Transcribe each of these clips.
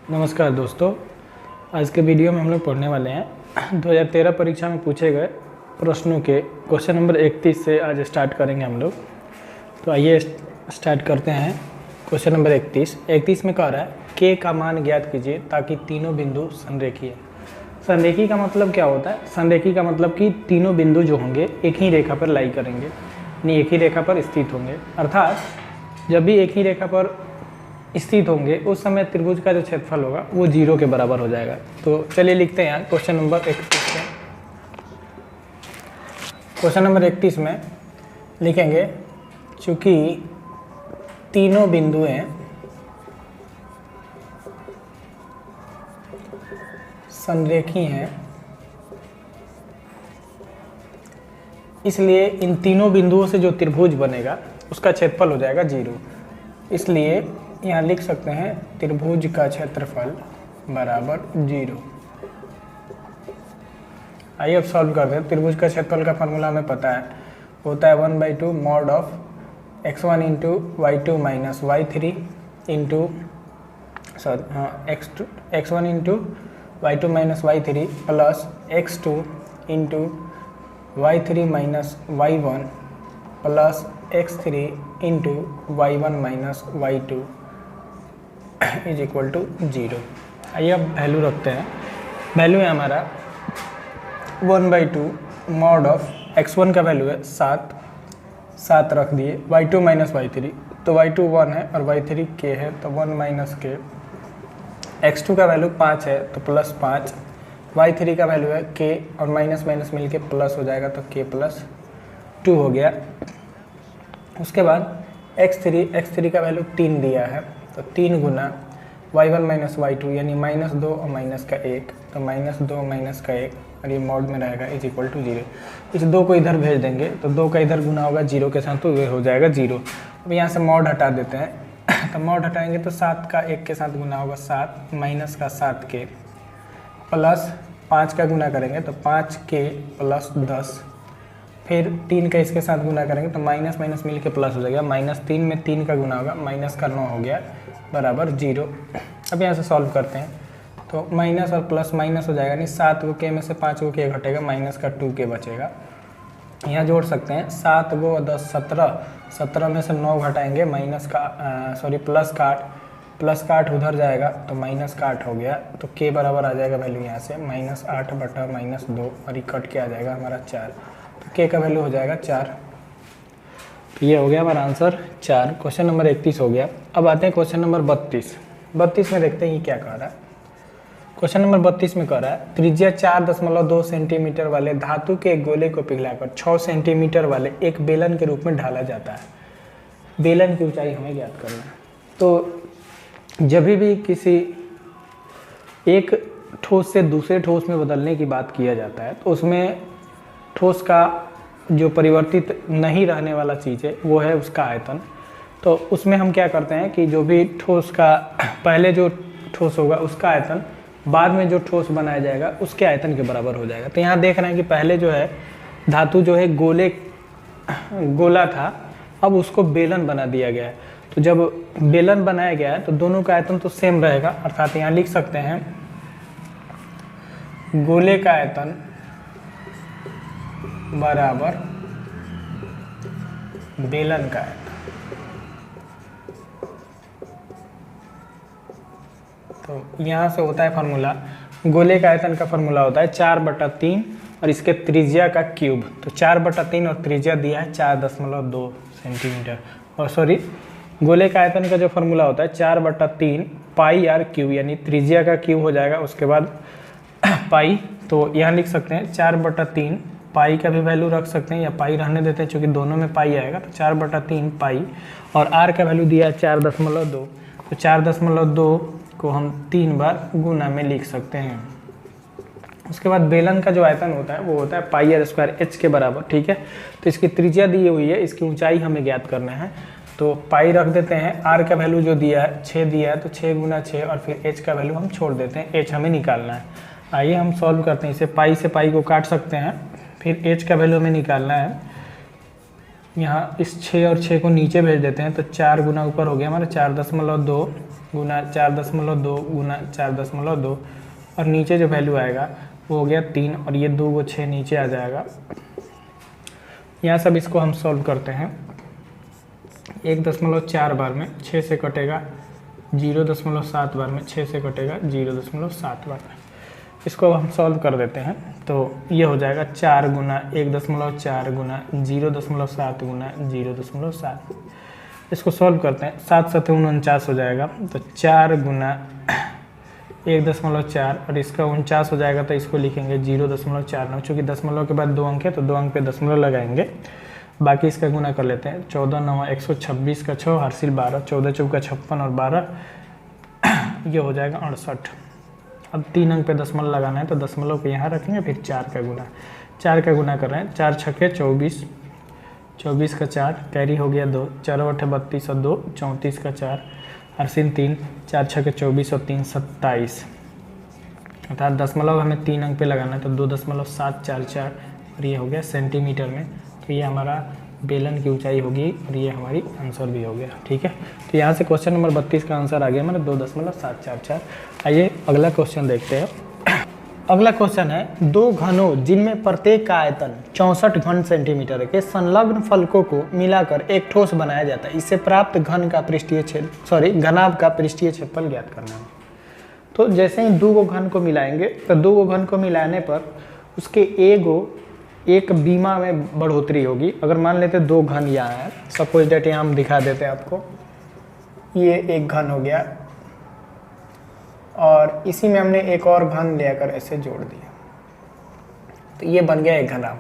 नमस्कार दोस्तों, आज के वीडियो में हम लोग पढ़ने वाले हैं 2013 परीक्षा में पूछे गए प्रश्नों के क्वेश्चन नंबर 31 से आज स्टार्ट करेंगे हम लोग। तो आइए स्टार्ट करते हैं। क्वेश्चन नंबर 31 में कह रहा है के का मान ज्ञात कीजिए ताकि तीनों बिंदु संरेखीय। संरेखी का मतलब क्या होता है? संरेखी का मतलब कि तीनों बिंदु जो होंगे एक ही रेखा पर लाई करेंगे, यानी एक ही रेखा पर स्थित होंगे। अर्थात जब भी एक ही रेखा पर स्थित होंगे उस समय त्रिभुज का जो क्षेत्रफल होगा वो 0 के बराबर हो जाएगा। तो चलिए लिखते हैं यहाँ क्वेश्चन नंबर 31 में। क्वेश्चन नंबर 31 में लिखेंगे चूँकि तीनों बिंदुएं संरेखी हैं, इसलिए इन तीनों बिंदुओं से जो त्रिभुज बनेगा उसका क्षेत्रफल हो जाएगा 0। इसलिए यहाँ लिख सकते हैं त्रिभुज का क्षेत्रफल बराबर 0। आइए अब सॉल्व करते हैं। त्रिभुज का क्षेत्रफल का फॉर्मूला हमें पता है, होता है 1/2 mod of x1 into y2 minus y3 into x1 into y2 minus y3 plus x2 into y3 minus y1 plus x3 into y1 minus y2 is equal to 0। आइए अब वैल्यू रखते हैं। वैल्यू है हमारा 1/2 मॉड ऑफ x1 का value है 7 रख दिए, y2 माइनस y3 तो y2 1 है और y3 k है तो 1 माइनस k, x2 का वैल्यू 5 है तो प्लस 5, y3 का वैल्यू है k और माइनस माइनस मिल के प्लस हो जाएगा तो k प्लस 2 हो गया। उसके बाद x3 का वैल्यू 3 दिया है तो 3 गुना y1 माइनस y2 यानी -2 और माइनस का 1 तो -2 माइनस का 1 और ये मॉड में रहेगा इज इक्वल टू 0। इस 2 को इधर भेज देंगे तो 2 का इधर गुना होगा 0 के साथ तो ये हो जाएगा 0। अब यहाँ से मॉड हटा देते हैं तो मॉड हटाएंगे तो 7 का 1 के साथ गुना होगा 7 माइनस का 7k प्लस 5 का गुना करेंगे तो 5k प्लस 10, फिर 3 का इसके साथ गुना करेंगे तो माइनस माइनस मिल के प्लस हो जाएगा, -3 में 3 का गुना होगा, माइनस का 9 हो गया बराबर 0। अब यहाँ से सॉल्व करते हैं तो माइनस और प्लस माइनस हो जाएगा, यानी 7 को के में से 5 को के घटेगा, माइनस का 2k बचेगा। यहाँ जोड़ सकते हैं 7 को 10 17 में से 9 घटाएंगे माइनस का प्लस का 8 उधर जाएगा तो माइनस का 8 हो गया तो k बराबर आ जाएगा वैल्यू यहाँ से -8 बटा -2 और ये कट के आ जाएगा हमारा 4, तो k का वैल्यू हो जाएगा 4। तो ये हो गया हमारा आंसर 4। क्वेश्चन नंबर 31 हो गया। अब आते हैं क्वेश्चन नंबर 32 में देखते हैं ये क्या कह रहा है। क्वेश्चन नंबर 32 में कह रहा है त्रिज्या 4.2 सेंटीमीटर वाले धातु के एक गोले को पिघलाकर 6 सेंटीमीटर वाले एक बेलन के रूप में ढाला जाता है। बेलन की ऊंचाई हमें ज्ञात करना है। तो जब भी किसी एक ठोस से दूसरे ठोस में बदलने की बात किया जाता है तो उसमें ठोस का जो परिवर्तित नहीं रहने वाला चीज़ है वो है उसका आयतन। तो उसमें हम क्या करते हैं कि जो भी ठोस का पहले जो ठोस होगा उसका आयतन बाद में जो ठोस बनाया जाएगा उसके आयतन के बराबर हो जाएगा। तो यहाँ देख रहे हैं कि पहले जो है धातु जो है गोला था, अब उसको बेलन बना दिया गया है। तो जब बेलन बनाया गया है तो दोनों का आयतन तो सेम रहेगा, अर्थात यहाँ लिख सकते हैं गोले का आयतन बराबर बेलन का आयतन। तो यहाँ से होता है फार्मूला, गोले का आयतन का फार्मूला होता है 4/3 और इसके त्रिज्या का क्यूब। तो 4/3 और त्रिज्या दिया है 4.2 सेंटीमीटर, और गोले का आयतन का जो फार्मूला होता है 4/3 पाई आर क्यूब, यानी त्रिज्या का क्यूब हो जाएगा, उसके बाद पाई। तो यहाँ लिख सकते हैं 4/3 पाई का भी वैल्यू रख सकते हैं या पाई रहने देते हैं क्योंकि दोनों में पाई आएगा। तो 4/3 पाई और आर का वैल्यू दिया है 4.2, तो 4.2 को हम 3 बार गुना में लिख सकते हैं। उसके बाद बेलन का जो आयतन होता है वो होता है पाई आर स्क्वायर एच के बराबर, ठीक है। तो इसकी त्रिज्या दी हुई है, इसकी ऊंचाई हमें ज्ञात करना है। तो पाई रख देते हैं, आर का वैल्यू जो दिया है 6 दिया है तो 6 गुना 6 और फिर एच का वैल्यू हम छोड़ देते हैं, एच हमें निकालना है। आइए हम सॉल्व करते हैं इसे। पाई से पाई को काट सकते हैं, फिर एच का वैल्यू हमें निकालना है। यहाँ इस 6 और 6 को नीचे भेज देते हैं तो 4 गुना ऊपर हो गया हमारा 4.2 गुना 4.2 गुना 4.2 और नीचे जो वैल्यू आएगा वो हो गया 3 और ये 2 को 6 नीचे आ जाएगा। यहाँ सब इसको हम सॉल्व करते हैं। 1.4 बार में 6 से कटेगा, 0.7 बार में 6 से कटेगा, 0.7 बार में। इसको हम सॉल्व कर देते हैं तो ये हो जाएगा 4 गुना 1.4 गुना 0.7 गुना 0.7। इसको सॉल्व करते हैं, 7 7 49 हो जाएगा, तो 4 गुना 1.4 और इसका 49 हो जाएगा, तो इसको लिखेंगे 0.49। चूँकि दशमलव के बाद 2 अंक है तो 2 अंक पे दशमलव लगाएंगे। बाकी इसका गुना कर लेते हैं, 14 9 126 का 6 हासिल 12, 14 चौक का 56 और 12 ये हो जाएगा 68। अब 3 अंक पे दशमलव लगाना है तो दशमलव को यहाँ रखेंगे, फिर 4 का गुना कर रहे हैं। 4 छक्के 24, 24 का 4 कैरी हो गया 2, 4 8 32 और 2 34 का 4 हासिल 3, 4 छक्के 24 और 3 27। अर्थात दशमलव हमें 3 अंक पे लगाना है तो 2.744 और ये हो गया सेंटीमीटर में। तो ये हमारा बेलन की ऊंचाई होगी और ये हमारी आंसर भी हो गया। ठीक है, तो यहाँ से क्वेश्चन नंबर 32 का आंसर आ गया हमारा 2.744। आइए अगला क्वेश्चन देखते हैं। अगला क्वेश्चन है, दो घनों जिनमें प्रत्येक का आयतन 64 घन सेंटीमीटर के संलग्न फलकों को मिलाकर एक ठोस बनाया जाता है। इससे प्राप्त घनाभ का पृष्ठीय क्षेत्रफल ज्ञात करना है। तो जैसे ही 2 घन को मिलाएंगे तो 2 घन को मिलाने पर उसके एक बीमा में बढ़ोतरी होगी। अगर मान लेते 2 घन यहाँ है, सपोज डेट यहाँ हम दिखा देते हैं आपको, ये एक घन हो गया और इसी में हमने एक और घन लेकर ऐसे जोड़ दिया, तो ये बन गया एक घनाभ।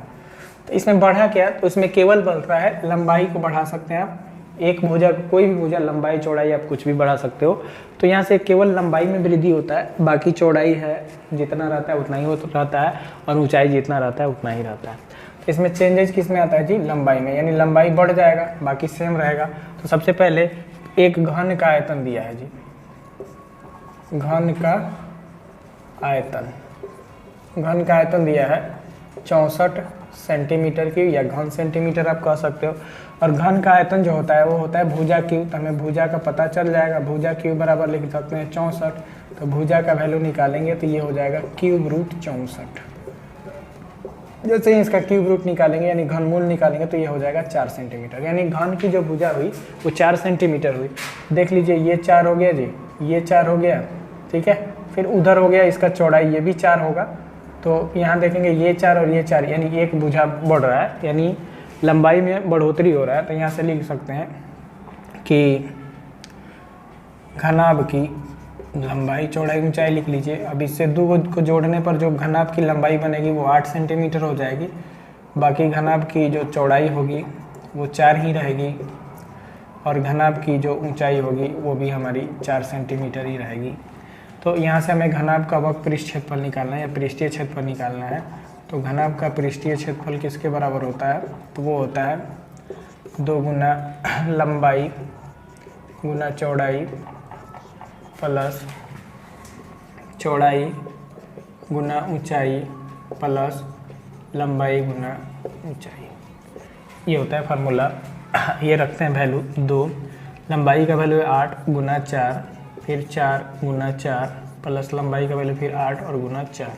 तो इसमें बढ़ा क्या, तो इसमें केवल बढ़ रहा है लंबाई को बढ़ा सकते हैं आप। एक भुजा, कोई भी भुजा, लंबाई चौड़ाई आप कुछ भी बढ़ा सकते हो। तो यहाँ से केवल लंबाई में वृद्धि होता है, बाकी चौड़ाई है जितना रहता है उतना ही रहता है और ऊंचाई जितना रहता है उतना ही रहता है। तो इसमें चेंजेस किस में आता है जी, लंबाई में, यानी लंबाई बढ़ जाएगा बाकी सेम रहेगा। तो सबसे पहले एक घन का आयतन दिया है जी, घन का आयतन दिया है 64 सेंटीमीटर की, या घन सेंटीमीटर आप कह सकते हो। और घन का आयतन जो होता है वो होता है भुजा क्यूब, तो हमें भुजा का पता चल जाएगा। भुजा क्यूब बराबर लिख सकते हैं 64, तो भुजा का वैल्यू निकालेंगे तो ये हो जाएगा क्यूब रूट 64। जैसे ही इसका क्यूब रूट निकालेंगे यानी घनमूल निकालेंगे तो ये हो जाएगा 4 सेंटीमीटर, यानी घन की जो भुजा हुई वो 4 सेंटीमीटर हुई। देख लीजिए ये 4 हो गया जी, ये 4 हो गया, ठीक है। फिर उधर हो गया इसका चौड़ाई, ये भी 4 होगा। तो यहाँ देखेंगे ये 4 और ये 4, यानी एक भुजा बढ़ रहा है, यानी लंबाई में बढ़ोतरी हो रहा है। तो यहाँ से लिख सकते हैं कि घनाभ की लंबाई चौड़ाई ऊंचाई लिख लीजिए। अब इससे 2 को जोड़ने पर जो घनाभ की लंबाई बनेगी वो 8 सेंटीमीटर हो जाएगी, बाकी घनाभ की जो चौड़ाई होगी वो 4 ही रहेगी और घनाभ की जो ऊंचाई होगी वो भी हमारी 4 सेंटीमीटर ही रहेगी। तो यहाँ से हमें घनाभ का वक्र पृष्ठ क्षेत्रफल निकालना है या पृष्ठीय क्षेत्रफल निकालना है। तो घनाभ का पृष्ठीय क्षेत्रफल किसके बराबर होता है, तो वो होता है 2 गुना लंबाई गुना चौड़ाई प्लस चौड़ाई गुना ऊंचाई प्लस लंबाई गुना ऊंचाई, ये होता है फार्मूला। ये रखते हैं वैल्यू 2, लंबाई का वैल्यू है 8 गुना 4, फिर 4 गुना 4 प्लस लंबाई का वैल्यू फिर 8 और गुना 4।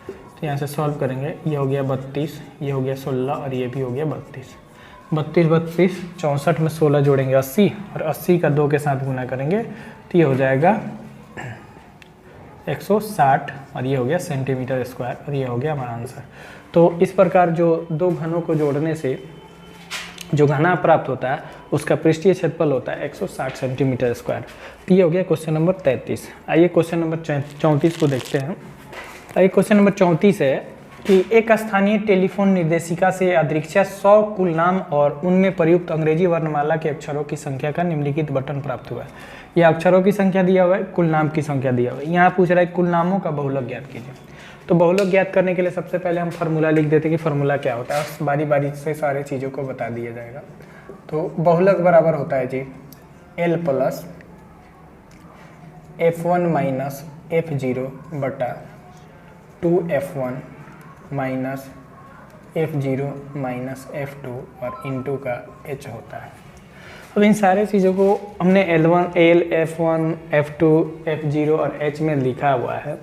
तो यहाँ से सॉल्व करेंगे, ये हो गया 32, ये हो गया 16 और ये भी हो गया 32। 32 64 में 16 जोड़ेंगे 80 और 80 का 2 के साथ गुना करेंगे तो ये हो जाएगा 160 और ये हो गया सेंटीमीटर स्क्वायर और ये हो गया हमारा आंसर। तो इस प्रकार जो 2 घनों को जोड़ने से जो घना प्राप्त होता है उसका पृष्ठीय क्षेत्रफल होता है 160 सेंटीमीटर स्क्वायर। तो ये हो गया क्वेश्चन नंबर 33। आइए क्वेश्चन नंबर 34 को देखते हैं। आइए क्वेश्चन नंबर 34 है कि एक स्थानीय टेलीफोन निर्देशिका से अदृक्षा 100 कुल नाम और उनमें प्रयुक्त अंग्रेजी वर्णमाला के अक्षरों की संख्या का निम्नलिखित बटन प्राप्त हुआ है। यह अक्षरों की संख्या दिया हुआ है, कुल नाम की संख्या दिया हुआ है। यहाँ पूछ रहा है कुल नामों का बहुलक ज्ञात कीजिए। तो बहुलक ज्ञात करने के लिए सबसे पहले हम फार्मूला लिख देते हैं कि फार्मूला क्या होता है, बारी बारी से सारे चीज़ों को बता दिया जाएगा। तो बहुलक बराबर होता है जी L plus F1 minus F0 बटा 2F1 minus F0 minus F2 और इंटू का H होता है। अब इन सारे चीज़ों को हमने L1, L, F1, F2, F0 और H में लिखा हुआ है,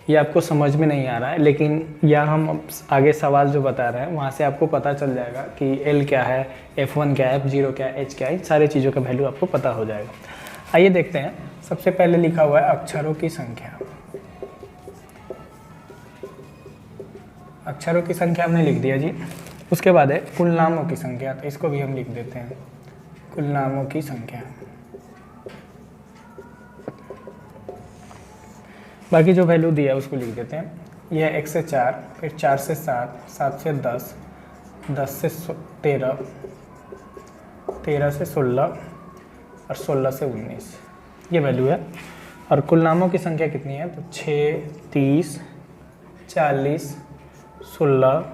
ये आपको समझ में नहीं आ रहा है, लेकिन यह हम आगे सवाल जो बता रहे हैं वहाँ से आपको पता चल जाएगा कि L क्या है, F1 क्या है, F0 क्या है, H क्या है, इन सारे चीज़ों का वैल्यू आपको पता हो जाएगा। आइए देखते हैं। सबसे पहले लिखा हुआ है अक्षरों की संख्या। अक्षरों की संख्या हमने लिख दिया जी। उसके बाद है कुल नामों की संख्या, तो इसको भी हम लिख देते हैं, कुल नामों की संख्या। बाकी जो वैल्यू दिया है उसको लिख देते हैं। यह 1 से 4, फिर 4 से 7, 7 से 10, 10 से 13, 13 से 16 और 16 से 19, ये वैल्यू है। और कुल नामों की संख्या कितनी है, तो 6, 30, 40, 16,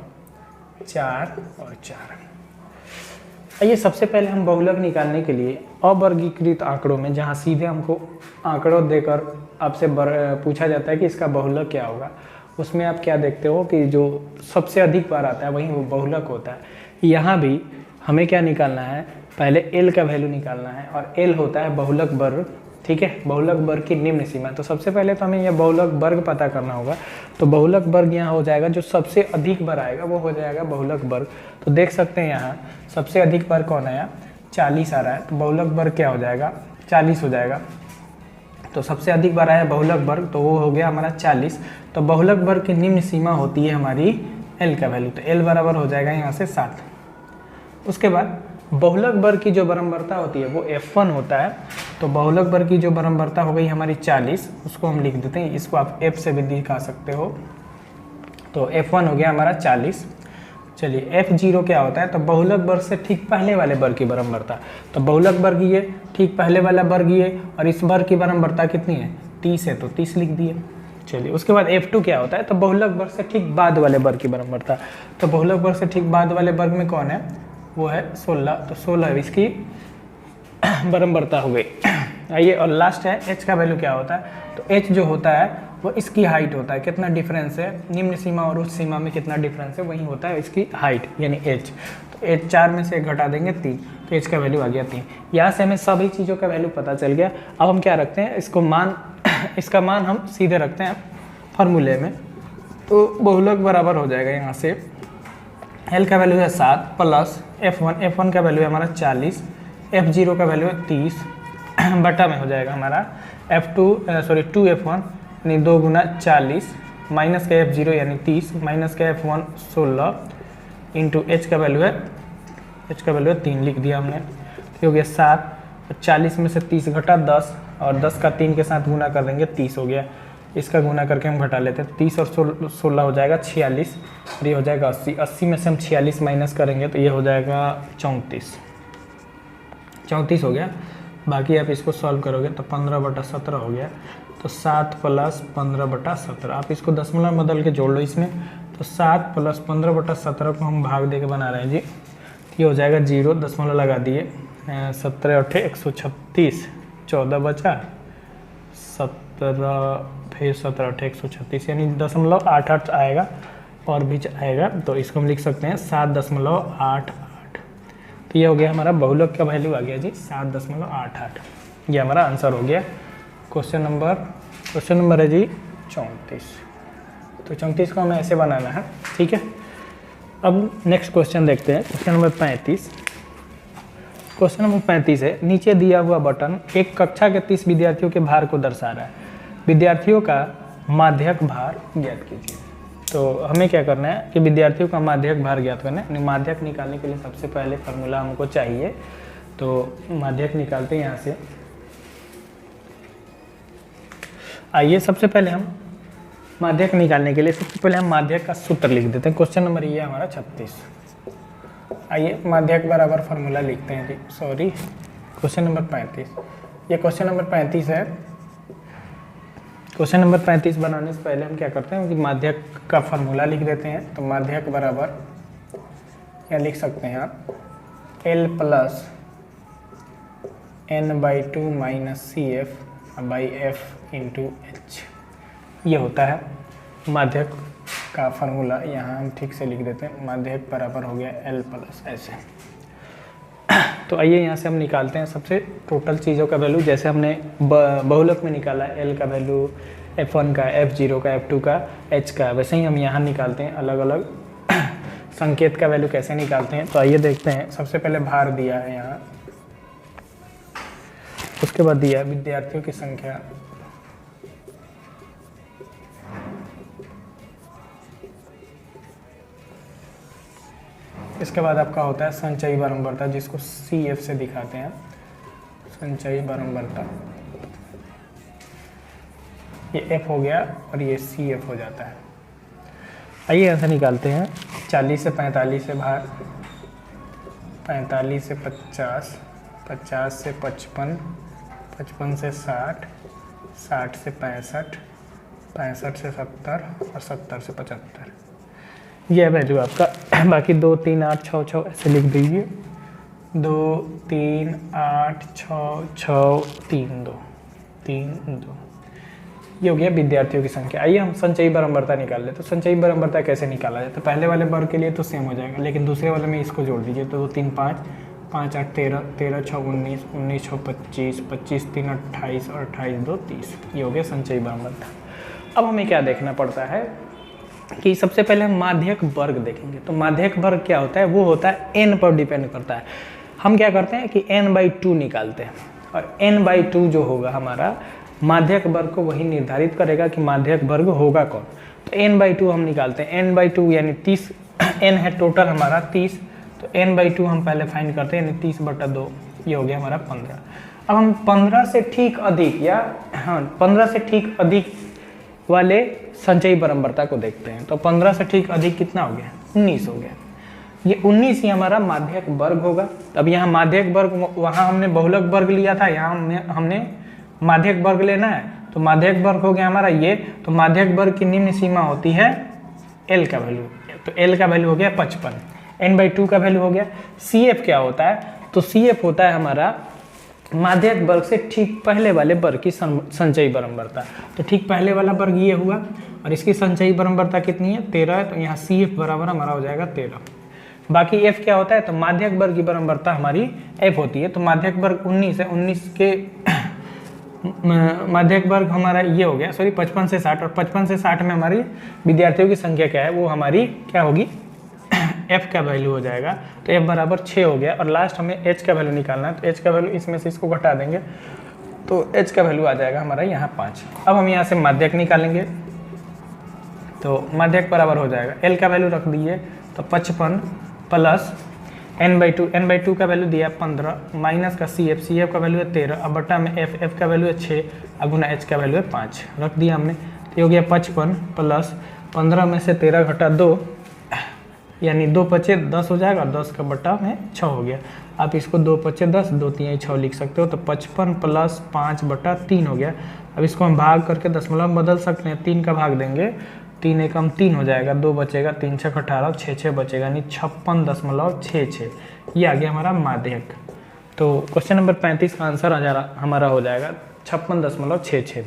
4 और 4। आइए सबसे पहले हम बहुलक निकालने के लिए अवर्गीकृत आंकड़ों में, जहाँ सीधे हमको आंकड़ों देकर आपसे पूछा जाता है कि इसका बहुलक क्या होगा, उसमें आप क्या देखते हो कि जो सबसे अधिक बार आता है वही वो बहुलक होता है। यहाँ भी हमें क्या निकालना है, पहले एल का वैल्यू निकालना है, और एल होता है बहुलक वर्ग, ठीक है, बहुलक वर्ग की निम्न सीमा। तो सबसे पहले तो हमें यह बहुलक वर्ग पता करना होगा। तो बहुलक वर्ग यहाँ हो जाएगा, जो सबसे अधिक बार आएगा वो हो जाएगा बहुलक वर्ग। तो देख सकते हैं यहाँ सबसे अधिक बार कौन आया, 40 आ रहा है, तो बहुलक वर्ग क्या हो जाएगा, 40 हो जाएगा। तो सबसे अधिक बार आया बहुलक वर्ग, तो वो हो गया हमारा 40। तो बहुलक वर्ग की निम्न सीमा होती है हमारी एल का वैल्यू, तो एल बराबर हो जाएगा यहाँ से 7। उसके बाद बहुलक वर्ग की जो बराबरता होती है वो F1 होता है। तो बहुलक वर्ग की जो बराबरता हो गई हमारी 40, उसको हम लिख देते हैं, इसको आप F से भी दिखा सकते हो। तो F1 हो गया हमारा 40। चलिए F0 क्या होता है, तो बहुलक वर्ग से ठीक पहले वाले वर्ग की बराबरता। तो बहुलक वर्ग ये ठीक पहले वाला वर्ग ये, और इस वर्ग की बराबरता कितनी है, 30 है, तो 30 लिख दिए। चलिए उसके बाद F2 क्या होता है, तो बहुलक वर्ग से ठीक बाद वाले वर्ग की बराबरता। तो बहुलक वर्ग से ठीक बाद वाले वर्ग में कौन है, वो है 16, तो 16 इसकी बराबरता हो गई। आइए और लास्ट है H का वैल्यू क्या होता है, तो H जो होता है वो इसकी हाइट होता है, कितना डिफरेंस है निम्न सीमा और उच्च सीमा में, कितना डिफरेंस है वही होता है इसकी हाइट यानी H। तो H 4 में से घटा देंगे 3, तो H का वैल्यू आ गया 3। यहाँ से हमें सभी चीज़ों का वैल्यू पता चल गया। अब हम क्या रखते हैं, इसको मान इसका मान हम सीधे रखते हैं फार्मूले में। तो बहुलक बराबर हो जाएगा यहाँ से L का वैल्यू है 7 प्लस F1 का वैल्यू है हमारा 40, F0 का वैल्यू है 30 बटा में हो जाएगा हमारा टू F1 यानी 2 गुना 40 माइनस का F0 यानी 30 माइनस का F1 16 इंटू H का वैल्यू है 3 लिख दिया हमने। तो हो गया 7, 40 में से 30 घटा 10, और 10 का 3 के साथ गुना कर देंगे 30 हो गया। इसका गुना करके हम घटा लेते हैं, 30 और 16 हो जाएगा 46, और ये हो जाएगा 80। 80 में से हम 46 माइनस करेंगे तो ये हो जाएगा 34 हो गया। बाकी आप इसको सॉल्व करोगे तो 15/17 हो गया। तो 7 प्लस 15/17, आप इसको दशमलव बदल के जोड़ लो इसमें। तो 7 प्लस 15/17 को हम भाग दे के बना रहे हैं जी, ये हो जाएगा 0, दशमलव लगा दिए, 17 8 136, 14 बचा 17, फिर 17 8 136 यानी 0.88 आएगा और बीच आएगा। तो इसको हम लिख सकते हैं 7.88। तो ये हो गया हमारा बहुलक का वैल्यू आ गया जी 7.88। ये हमारा आंसर हो गया। क्वेश्चन नंबर है जी 34। तो 34 को हमें ऐसे बनाना है, ठीक है। अब नेक्स्ट क्वेश्चन देखते हैं, क्वेश्चन नंबर 35। क्वेश्चन नंबर 35 है, नीचे दिया हुआ बटन एक कक्षा के 30 विद्यार्थियों के भार को दर्शा रहा है, विद्यार्थियों का माध्यक भार ज्ञात कीजिए। तो हमें क्या करना है कि विद्यार्थियों का माध्यक भार ज्ञात करना है। माध्यक निकालने के लिए सबसे पहले फार्मूला हमको चाहिए, तो माध्यक निकालते हैं यहाँ से। आइए सबसे पहले हम माध्यक निकालने के लिए सबसे पहले हम माध्यक का सूत्र लिख देते हैं। क्वेश्चन नंबर ये हमारा 36। आइए माध्यक बराबर फार्मूला लिखते हैं जी, सॉरी क्वेश्चन नंबर 35। ये क्वेश्चन नंबर 35 है। क्वेश्चन नंबर 35 बनाने से पहले हम क्या करते हैं कि माध्यक का फार्मूला लिख देते हैं। तो माध्यक बराबर क्या लिख सकते हैं आप, L plus n/2 minus CF/F into H, ये होता है माध्यक का फार्मूला। यहाँ हम ठीक से लिख देते हैं, माध्यक बराबर हो गया L प्लस ऐसे। तो आइए यहाँ से हम निकालते हैं सबसे टोटल चीज़ों का वैल्यू। जैसे हमने बहुलक में निकाला L का वैल्यू, F1 का, F0 का, F2 का, H का, वैसे ही हम यहाँ निकालते हैं अलग अलग संकेत का वैल्यू कैसे निकालते हैं। तो आइए देखते हैं। सबसे पहले भार दिया है यहाँ, उसके बाद दिया है विद्यार्थियों की संख्या, इसके बाद आपका होता है संचयी बारंबारता, जिसको CF से दिखाते हैं, संचयी बारंबारता। ये F हो गया और ये CF हो जाता है। आइए यहाँ से निकालते हैं। 40 से 45 से भार, 45 से 50, 50 से 55, 55 से 60, 60 से 65, 65 से 70 और 70 से 75। यह वैल्यू आपका। बाकी 2 3 8 6 6 ऐसे लिख दीजिए। 2 3 8 6 6 3 2 3 2। ये हो गया विद्यार्थियों की संख्या। आइए हम संचयी बारंबारता निकाल ले। तो संचयी बारंबारता कैसे निकाला जाए? तो पहले वाले वर्ग के लिए तो सेम हो जाएगा, लेकिन दूसरे वाले में इसको जोड़ दीजिए। तो 2 3 5, 5 8 13, 13 6 19, 19 6 25, 25 3 28 और 28 2 30। ये हो गया संचयी बारंबारता। अब हमें क्या देखना पड़ता है कि सबसे पहले हम माध्यक वर्ग देखेंगे। तो माध्यक वर्ग क्या होता है? वो होता है n पर डिपेंड करता है। हम क्या करते हैं कि n/2 निकालते हैं, और n/2 जो होगा हमारा माध्यक वर्ग को वही निर्धारित करेगा कि माध्यक वर्ग होगा कौन। तो n/2 हम निकालते हैं। n/2 यानी 30, n है टोटल हमारा 30, तो n/2 हम पहले फाइंड करते हैं, यानी 30/2। ये हो गया हमारा 15। अब हम 15 से ठीक अधिक, या हाँ 15 से ठीक अधिक वाले संचयी बारंबारता को देखते हैं। तो 15 से ठीक अधिक कितना हो गया? 19 हो गया। ये 19 ही हमारा माध्यक वर्ग होगा। अब यहाँ माध्यक वर्ग, वहाँ हमने बहुलक वर्ग लिया था, यहाँ हमने माध्यक वर्ग लेना है। तो माध्यक वर्ग हो गया हमारा ये। तो माध्यक वर्ग की निम्न सीमा होती है L का वैल्यू। तो L का वैल्यू हो गया 55, n/2 का वैल्यू हो गया। CF क्या होता है? तो CF होता है हमारा माध्यक वर्ग से ठीक पहले वाले वर्ग की संचयी बारंबारता। तो ठीक पहले वाला वर्ग ये हुआ, और इसकी संचयी बारंबारता कितनी है? 13 है। तो यहाँ CF बराबर हमारा हो जाएगा 13। बाकी F क्या होता है? तो माध्यक वर्ग की बारंबारता हमारी F होती है। तो माध्यक वर्ग 19 है, 19 के माध्यक वर्ग हमारा ये हो गया, सॉरी 55 से 60, और 55 से 60 में हमारी विद्यार्थियों की संख्या क्या है? वो हमारी क्या होगी? F का वैल्यू हो जाएगा। तो F बराबर 6 हो गया, और लास्ट हमें H का वैल्यू निकालना है। तो H का वैल्यू इसमें से इसको घटा देंगे, तो H का वैल्यू आ जाएगा हमारा यहाँ 5। अब हम यहाँ से माध्यक निकालेंगे। तो माध्यक बराबर हो जाएगा, L का वैल्यू रख दीजिए, तो 55 प्लस n/2 का वैल्यू दिया 15, माइनस का CF का वैल्यू है 13, अब बटा में F का वैल्यू है 6, अब गुना H का वैल्यू है 5 रख दिया हमने। तो हो गया 55 प्लस 15 में से 13 घटा 2, यानी 2 बचे 10 हो जाएगा, और 10 का बटा में 6 हो गया। आप इसको 2 बचे 10, 2 3 6 लिख सकते हो। तो 55 प्लस 5/3 हो गया। अब इसको हम भाग करके दशमलव बदल सकते हैं, 3 का भाग देंगे, 3 एकम 3 हो जाएगा, 2 बचेगा, 3 6 18, 6 6 बचेगा, यानी 56.66। ये आ गया हमारा माध्यक। तो क्वेश्चन नंबर 35 का आंसर हमारा हो जाएगा 56.66।